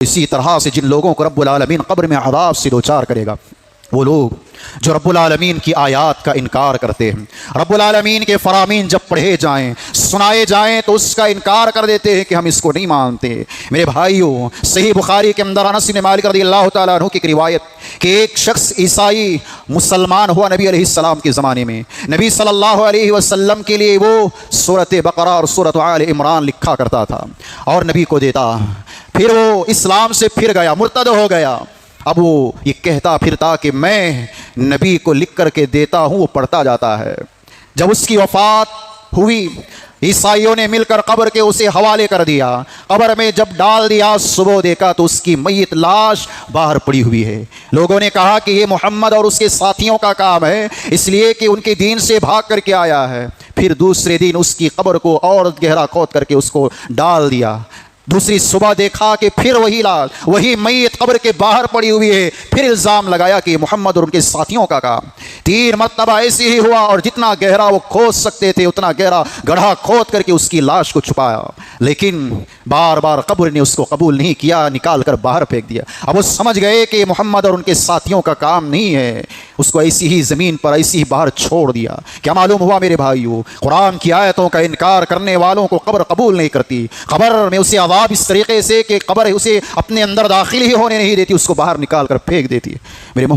اسی طرح سے جن لوگوں کو رب العالمین قبر میں عذاب سے دوچار کرے گا، وہ لوگ جو رب العالمین کی آیات کا انکار کرتے ہیں، رب العالمین کے فرامین جب پڑھے جائیں، سنائے جائیں تو اس کا انکار کر دیتے ہیں کہ ہم اس کو نہیں مانتے۔ میرے بھائیوں، صحیح بخاری کے اندر انس بن مالک رضی اللہ تعالیٰ عنہ کی ایک روایت کہ ایک شخص عیسائی مسلمان ہوا نبی علیہ السلام کے زمانے میں، نبی صلی اللہ علیہ وسلم کے لیے وہ سورۃ بقرہ اور سورۃ آل عمران لکھا کرتا تھا اور نبی کو دیتا، پھر وہ اسلام سے پھر گیا، مرتد ہو گیا۔ اب وہ یہ کہتا پھرتا کہ میں نبی کو لکھ کر کے دیتا ہوں، وہ پڑھتا جاتا ہے۔ جب اس کی وفات ہوئی، عیسائیوں نے مل کر قبر کے اسے حوالے کر دیا، قبر میں جب ڈال دیا، صبح دیکھا تو اس کی میت لاش باہر پڑی ہوئی ہے۔ لوگوں نے کہا کہ یہ محمد اور اس کے ساتھیوں کا کام ہے، اس لیے کہ ان کے دین سے بھاگ کر کے آیا ہے۔ پھر دوسرے دن اس کی قبر کو اور گہرا کھود کر کے اس کو ڈال دیا۔ دوسری صبح دیکھا کہ پھر وہی لاش، وہی میت قبر کے باہر پڑی ہوئی ہے۔ پھر الزام لگایا کہ محمد اور ان کے ساتھیوں کا کام۔ 3 مرتبہ ایسے ہی ہوا، اور جتنا گہرا وہ کھود سکتے تھے اتنا گہرا گڑھا کھود کر کے اس کی لاش کو چھپایا، لیکن بار بار قبر نے اس کو قبول نہیں کیا، نکال کر باہر پھینک دیا۔ اب وہ سمجھ گئے کہ محمد اور ان کے ساتھیوں کا کام نہیں ہے، اس کو ایسی ہی زمین پر ایسی ہی باہر چھوڑ دیا۔ کیا معلوم ہوا میرے بھائیوں، قرآن کی آیتوں کا انکار کرنے والوں کو قبر قبول نہیں کرتی۔ قبر میں اسے عذاب اس طریقے سے کہ قبر اسے اپنے اندر داخل ہی ہونے نہیں دیتی، اس کو باہر نکال کر پھینک دیتی ہے۔ میرے